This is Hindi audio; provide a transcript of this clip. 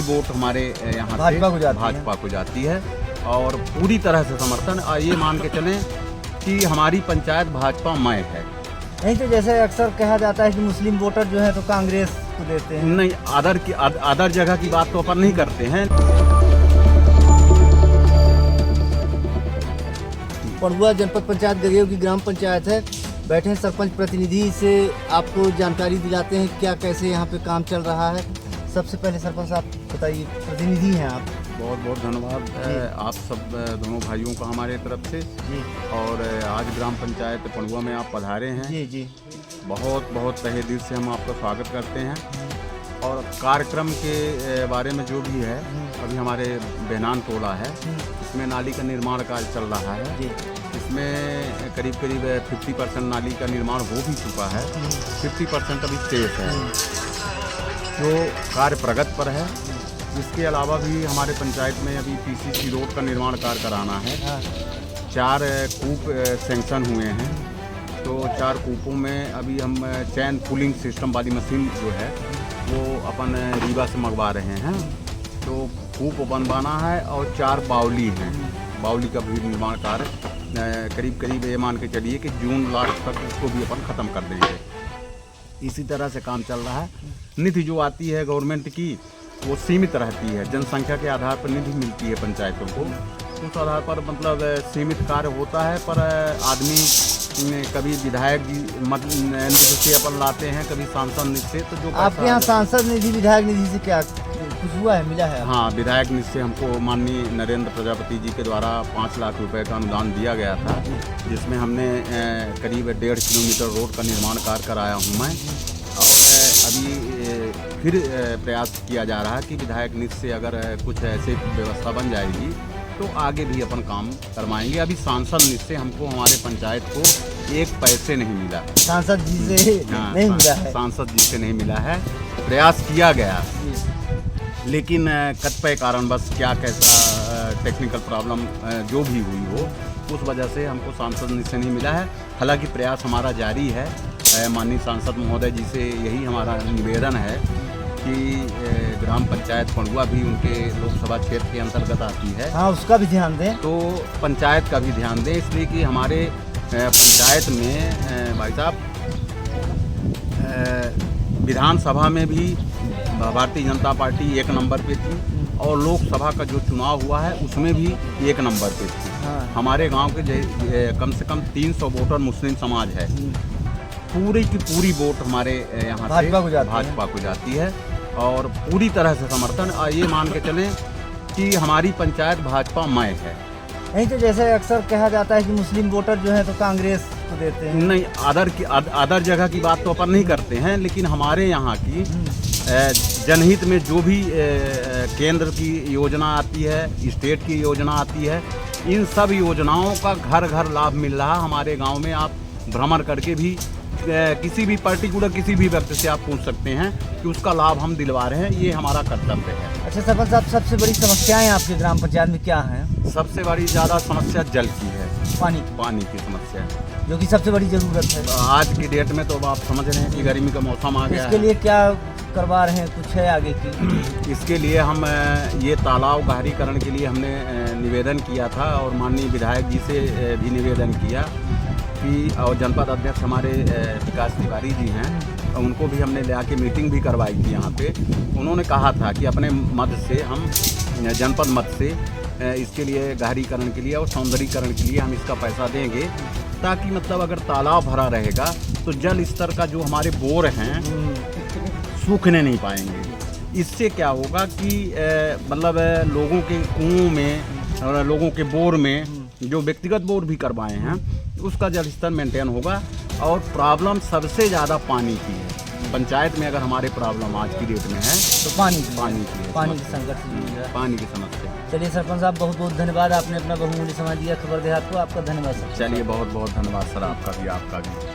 वोट हमारे यहाँ भाजपा को जाती है और पूरी तरह से समर्थन। ये मान के चलें कि हमारी पंचायत भाजपा मय है। नहीं तो जैसे अक्सर कहा जाता है कि मुस्लिम वोटर जो है तो कांग्रेस को देते हैं। नहीं, अदर जगह की बात तो अपन नहीं करते हैं। पड़ुआ जनपद पंचायत गगेव की ग्राम पंचायत है। बैठे सरपंच प्रतिनिधि से आपको जानकारी दिलाते हैं क्या कैसे यहाँ पे काम चल रहा है। सबसे पहले सरपंच साहब बताइए, प्रतिनिधि हैं आप। बहुत बहुत धन्यवाद आप सब दोनों भाइयों का हमारे तरफ से जी। और आज ग्राम पंचायत पड़ुआ में आप पधारे हैं। जी जी, बहुत बहुत तहे दिल से हम आपका स्वागत करते हैं। और कार्यक्रम के बारे में जो भी है, अभी हमारे बेनान टोला है, इसमें नाली का निर्माण कार्य चल रहा है जी। इसमें करीब 50% नाली का निर्माण हो भी चुका है, 50% अभी शेष है जो कार्य प्रगति पर है। इसके अलावा भी हमारे पंचायत में अभी PCC रोड का निर्माण कार्य कराना है। 4 कूप सैंक्शन हुए हैं, तो 4 कूपों में अभी हम चैन पुलिंग सिस्टम वाली मशीन जो है वो अपन रीवा से मंगवा रहे हैं। तो कूप बनवाना है और 4 बावली हैं, बावली का भी निर्माण कार्य करीब ये मान के चलिए कि जून लास्ट तक उसको भी अपन ख़त्म कर देंगे। इसी तरह से काम चल रहा है। निधि जो आती है गवर्नमेंट की वो सीमित रहती है, जनसंख्या के आधार पर निधि मिलती है पंचायतों को, उस आधार पर मतलब सीमित कार्य होता है। पर आदमी कभी विधायक निधि से अपन लाते हैं, कभी सांसद निधि से। तो जो आपके यहाँ सांसद निधि विधायक निधि से क्या कुछ हुआ है, मिला है? हाँ, विधायक निधि से हमको माननीय नरेंद्र प्रजापति जी के द्वारा 5 लाख रुपए का अनुदान दिया गया था, जिसमें हमने करीब 1.5 किलोमीटर रोड का निर्माण कार्य कराया हूँ मैं। और अभी फिर प्रयास किया जा रहा है कि विधायक निधि से अगर कुछ ऐसे व्यवस्था बन जाएगी तो आगे भी अपन काम करवाएंगे। अभी सांसद निधि से हमको हमारे पंचायत को 1 पैसे नहीं मिला। सांसद जी से नहीं मिला है? सांसद जी से नहीं मिला है। प्रयास किया गया, लेकिन कतिपय कारणवश क्या कैसा टेक्निकल प्रॉब्लम जो भी हुई हो, उस वजह से हमको सांसद निधि से नहीं मिला है। हालांकि प्रयास हमारा जारी है। माननीय सांसद महोदय जी से यही हमारा निवेदन है कि ग्राम पंचायत पड़ुआ भी उनके लोकसभा क्षेत्र के अंतर्गत आती है। हाँ, उसका भी ध्यान दें। तो पंचायत का भी ध्यान दें, इसलिए कि हमारे पंचायत में भाई साहब विधानसभा में भी भारतीय जनता पार्टी 1 नंबर पे थी और लोकसभा का जो चुनाव हुआ है उसमें भी 1 नंबर पे थी। हाँ। हमारे गांव के कम से कम 300 वोटर मुस्लिम समाज है। पूरी की पूरी वोट हमारे यहाँ से भाजपा को जाती है और पूरी तरह से समर्थन। ये मान के चलें कि हमारी पंचायत भाजपा मय है। नहीं तो जैसे अक्सर कहा जाता है कि मुस्लिम वोटर जो है तो कांग्रेस को देते हैं। नहीं, अदर जगह की बात तो अपन नहीं करते हैं, लेकिन हमारे यहाँ की जनहित में जो भी केंद्र की योजना आती है, स्टेट की योजना आती है, इन सब योजनाओं का घर घर लाभ मिल रहा। हमारे गांव में आप भ्रमण करके भी किसी भी पर्टिकुलर किसी भी व्यक्ति से आप पूछ सकते हैं कि उसका लाभ हम दिलवा रहे हैं। ये हमारा कर्तव्य है। अच्छा सरपंच साहब, सबसे बड़ी समस्याएं आपके ग्राम पंचायत में क्या हैं? सबसे बड़ी ज़्यादा समस्या जल की है, पानी की समस्या है, जो कि सबसे बड़ी ज़रूरत है आज की डेट में। तो आप समझ रहे हैं कि गर्मी का मौसम आ गया है। इसके लिए क्या करवा रहे हैं, कुछ है आगे की? इसके लिए हम ये तालाब गहरीकरण के लिए हमने निवेदन किया था और माननीय विधायक जी से भी निवेदन किया कि, और जनपद अध्यक्ष हमारे विकास तिवारी जी हैं, उनको भी हमने ले आके मीटिंग भी करवाई थी यहाँ पे। उन्होंने कहा था कि अपने मद से हम जनपद मद से इसके लिए गहरीकरण के लिए और सौंदर्यीकरण के लिए हम इसका पैसा देंगे, ताकि मतलब अगर तालाब भरा रहेगा तो जल स्तर का जो हमारे बोर हैं सूखने नहीं पाएंगे। इससे क्या होगा कि मतलब लोगों के कुओं में और लोगों के बोर में जो व्यक्तिगत बोर भी करवाए हैं उसका जल स्तर मेंटेन होगा। और प्रॉब्लम सबसे ज़्यादा पानी की है पंचायत में। अगर हमारे प्रॉब्लम आज की डेट में है तो पानी की है, पानी की संकट, पानी की समस्या। चलिए सरपंच साहब, बहुत बहुत धन्यवाद, आपने अपना बहुमूल्य समय दिया खबर देहात को। आपका धन्यवाद सर। चलिए, बहुत बहुत धन्यवाद सर, आपका भी।